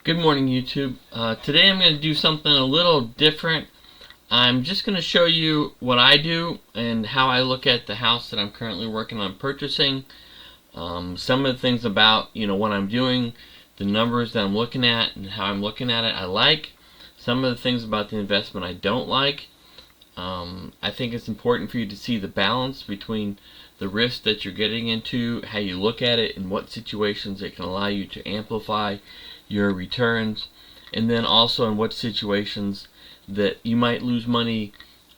Good morning, YouTube. Today I'm going to do something a little different. I'm just going to show you what I do and how I look at the house that I'm currently working on purchasing. Some of the things about what I'm doing, the numbers that I'm looking at and how I'm looking at it I like. Some of the things about the investment I don't like. I think it's important for you to see the balance between the risk that you're getting into, how you look at it, and what situations it can allow you to amplify your returns, and then also in what situations that you might lose money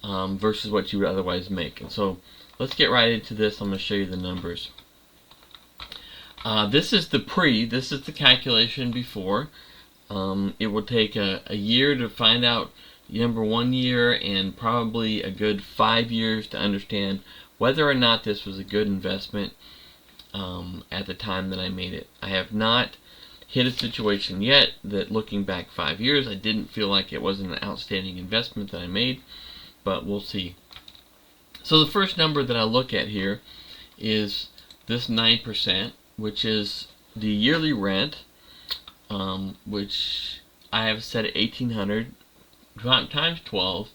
versus what you would otherwise make. And so let's get right into this. I'm going to show you the numbers. This is the calculation before. It will take a year to find out number 1 year and probably a good 5 years to understand whether or not this was a good investment at the time that I made it. I have not hit a situation yet that, looking back 5 years, I didn't feel like it wasn't an outstanding investment that I made, but we'll see. So the first number that I look at here is this 9%, which is the yearly rent, which I have set at $1,800 times 12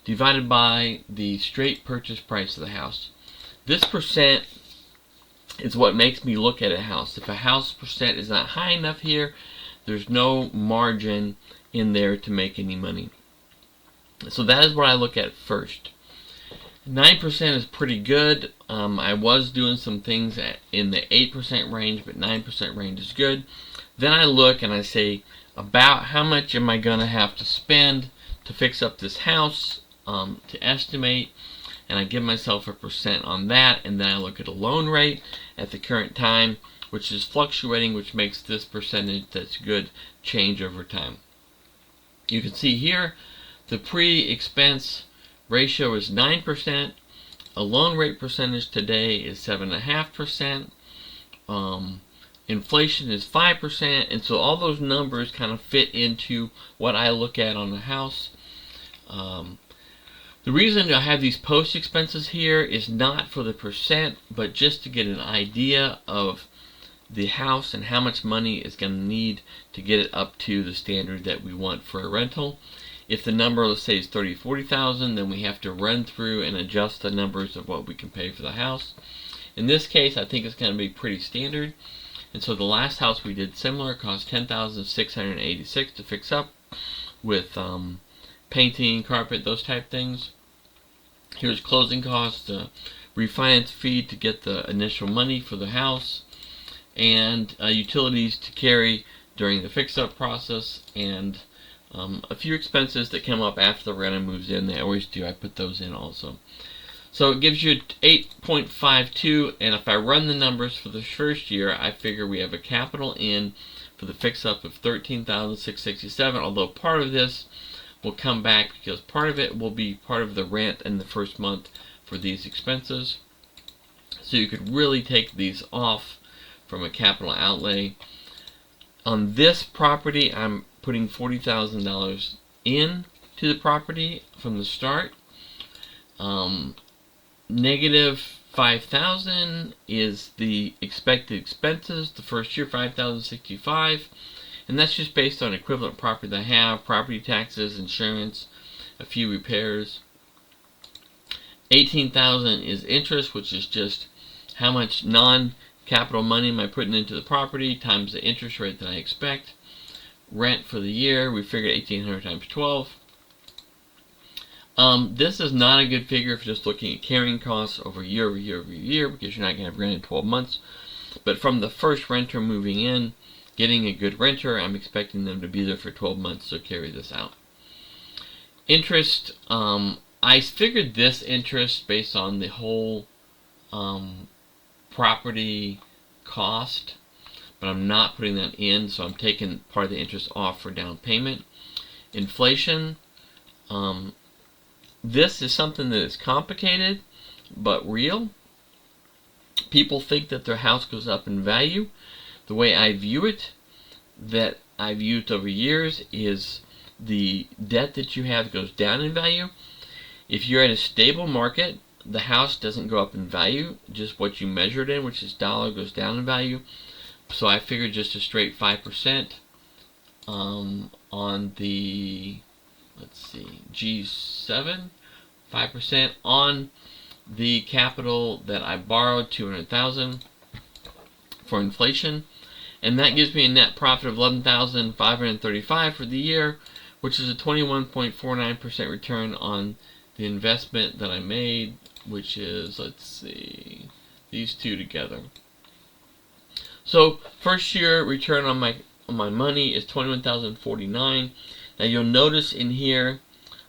divided by the straight purchase price of the house. This percent is what makes me look at a house. If a house percent is not high enough here, there's no margin in there to make any money. So that is what I look at first. 9% is pretty good. I was doing some things in the 8% range, but 9% range is good. Then I look and I say, about how much am I going to have to spend to fix up this house, to estimate, and I give myself a percent on that, and then I look at a loan rate at the current time, which is fluctuating, which makes this percentage that's good change over time. You can see here the pre-expense ratio is 9%. A loan rate percentage today is 7.5%. Inflation is 5%, and so all those numbers kind of fit into what I look at on the house. The reason I have these post expenses here is not for the percent, but just to get an idea of the house and how much money is going to need to get it up to the standard that we want for a rental. If the number, let's say, is $30,000, then we have to run through and adjust the numbers of what we can pay for the house. In this case, I think it's going to be pretty standard. And so the last house we did similar, cost $10,686 to fix up with painting, carpet, those type things. Here's closing costs, refinance fee to get the initial money for the house, and utilities to carry during the fix-up process, and a few expenses that come up after the renter moves in. They always do. I put those in also. So it gives you 8.52, and if I run the numbers for the first year, I figure we have a capital in for the fix-up of $13,667, although part of this will come back because part of it will be part of the rent in the first month for these expenses. So you could really take these off from a capital outlay. On this property, I'm putting $40,000 in to the property from the start. Negative $5,000 is the expected expenses the first year, $5,065, and that's just based on equivalent property that I have, property taxes, insurance, a few repairs. $18,000 is interest, which is just how much non-capital money am I putting into the property times the interest rate that I expect. Rent for the year, we figured $1,800 times 12. This is not a good figure for just looking at carrying costs over year over year over year, because you're not going to have rent in 12 months. But from the first renter moving in, getting a good renter, I'm expecting them to be there for 12 months, so carry this out. Interest, I figured this interest based on the whole property cost, but I'm not putting that in, so I'm taking part of the interest off for down payment. Inflation, this is something that is complicated but real. People think that their house goes up in value. The way I view it, that I've used over years, is the debt that you have goes down in value. If you're at a stable market, the house doesn't go up in value, just what you measured in, which is dollar, goes down in value. So I figured just a straight 5% on the, let's see, G7, 5% on the capital that I borrowed, 200,000 for inflation, and that gives me a net profit of 11,535 for the year, which is a 21.49% return on the investment that I made, which is, let's see, these two together. So first year return on my money is 21,049. Now you'll notice in here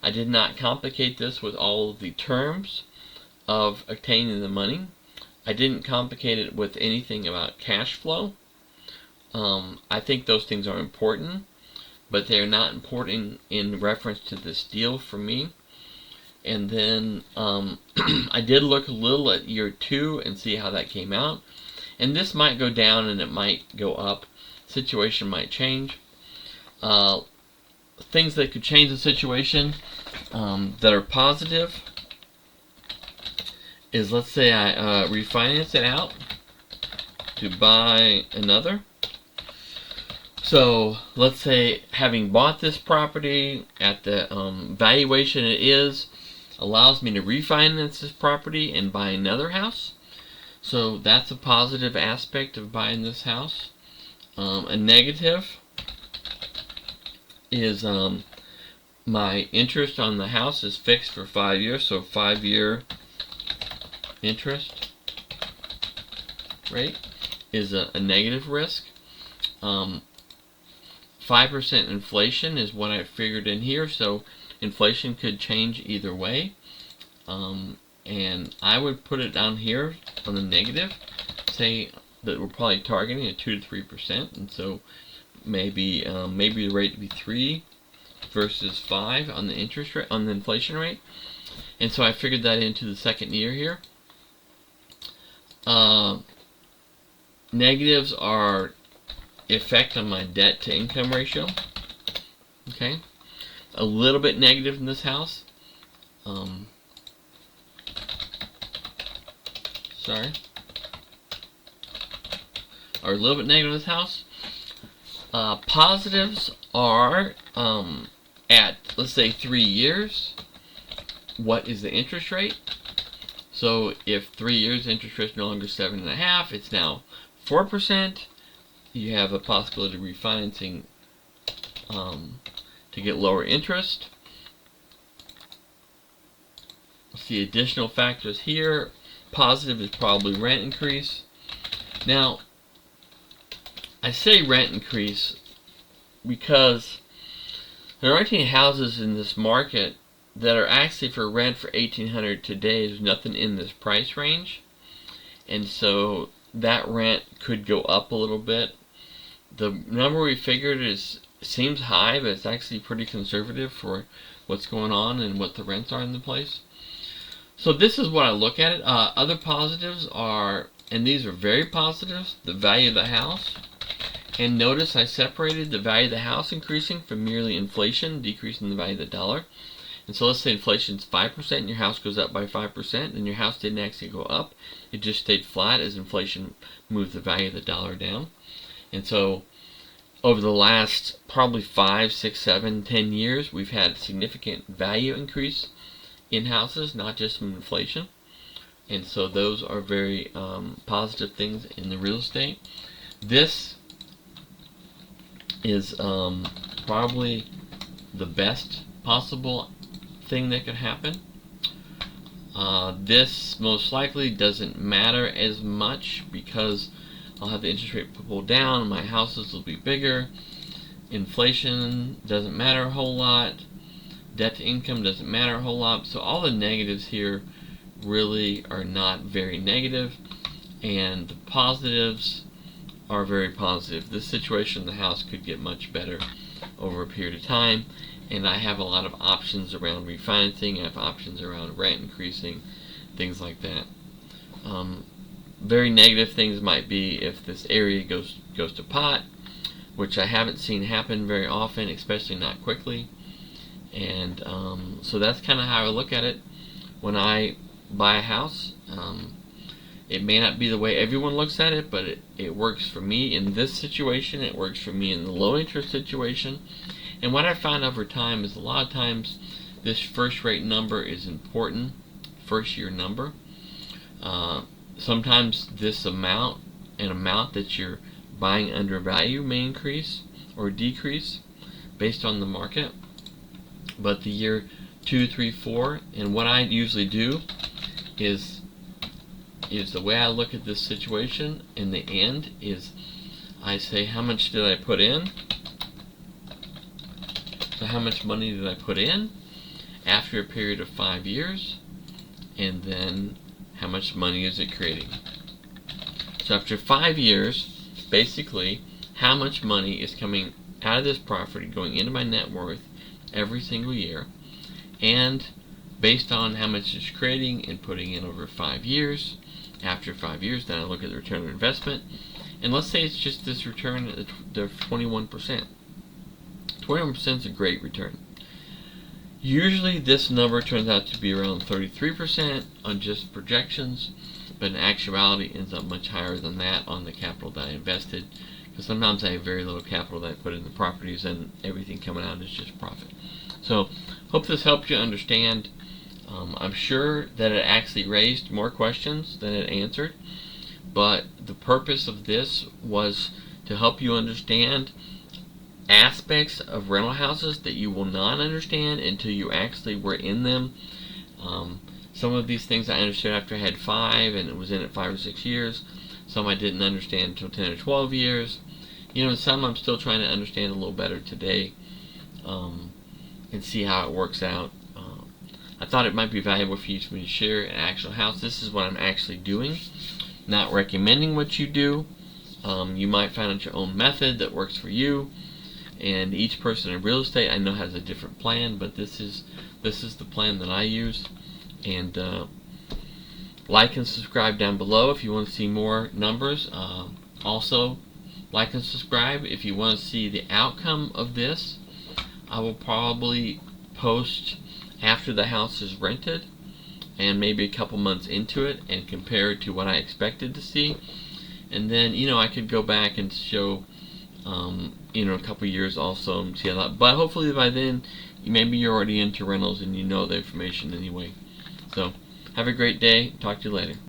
I did not complicate this with all of the terms of obtaining the money. I didn't complicate it with anything about cash flow. I think those things are important, but they're not important in reference to this deal for me. And then I did look a little at year 2 and see how that came out. And this might go down and it might go up. Situation might change. Things that could change the situation that are positive is, let's say I refinance it out to buy another. So let's say having bought this property at the valuation it is, allows me to refinance this property and buy another house. So that's a positive aspect of buying this house. A negative is my interest on the house is fixed for 5 years, so 5-year interest rate is a negative risk. 5% inflation is what I figured in here, so inflation could change either way. And I would put it down here on the negative, say that we're probably targeting a 2 to 3%, and so maybe the rate to be 3 versus 5 on the interest rate, on the inflation rate. And so I figured that into the second year here. Negatives are effect on my debt to income ratio. Okay, a little bit negative in this house. Or a little bit negative in this house. Positives are at, let's say, 3 years. What is the interest rate? So if 3 years interest rate is no longer 7.5, it's now 4%. You have a possibility of refinancing to get lower interest. See additional factors here. Positive is probably rent increase. Now, I say rent increase because there aren't any houses in this market that are actually for rent for $1,800 today. There's nothing in this price range, and so that rent could go up a little bit. The number we figured seems high, but it's actually pretty conservative for what's going on and what the rents are in the place. So this is what I look at it. Other positives are, and these are very positives, the value of the house. And notice I separated the value of the house increasing from merely inflation, decreasing the value of the dollar. And so let's say inflation is 5% and your house goes up by 5%, and your house didn't actually go up. It just stayed flat as inflation moved the value of the dollar down. And so over the last probably 5, 6, 7, 10 years, we've had a significant value increase in houses, not just from inflation. And so those are very positive things in the real estate. This is probably the best possible thing that could happen. This most likely doesn't matter as much because I'll have the interest rate pull down, my houses will be bigger, inflation doesn't matter a whole lot, debt to income doesn't matter a whole lot, so all the negatives here really are not very negative, and the positives are very positive. This situation in the house could get much better over a period of time, and I have a lot of options around refinancing, I have options around rent increasing, things like that. Very negative things might be if this area goes to pot, which I haven't seen happen very often, especially not quickly. And so that's kind of how I look at it when I buy a house. It may not be the way everyone looks at it, but it works for me in this situation. It works for me in the low interest situation. And what I found over time is a lot of times this first rate number is important, first year number. Sometimes this amount that you're buying under value may increase or decrease based on the market. But the year 2, 3, 4, and what I usually do is the way I look at this situation in the end is I say, how much did I put in? So how much money did I put in after a period of 5 years? And then how much money is it creating? So after 5 years, basically, how much money is coming out of this property, going into my net worth every single year, and based on how much it's creating and putting in over 5 years, after 5 years, then I look at the return on investment, and let's say it's just this return of 21%. 21% is a great return. Usually this number turns out to be around 33% on just projections, but in actuality it ends up much higher than that on the capital that I invested, because sometimes I have very little capital that I put in the properties and everything coming out is just profit. So hope this helped you understand. I'm sure that it actually raised more questions than it answered, but the purpose of this was to help you understand aspects of rental houses that you will not understand until you actually were in them. Some of these things I understood after I had 5 and it was in it 5 or 6 years. Some I didn't understand until 10 or 12 years. Some I'm still trying to understand a little better today, and see how it works out. I thought it might be valuable for you to share an actual house. This is what I'm actually doing, not recommending what you do. You might find out your own method that works for you, and each person in real estate I know has a different plan, but this is the plan that I use. And like and subscribe down below if you want to see more numbers. Also, like and subscribe if you want to see the outcome of this. I will probably post after the house is rented and maybe a couple months into it and compare it to what I expected to see. And then I could go back and show a couple years also and see how that. But hopefully by then maybe you're already into rentals and you know the information anyway. So have a great day. Talk to you later.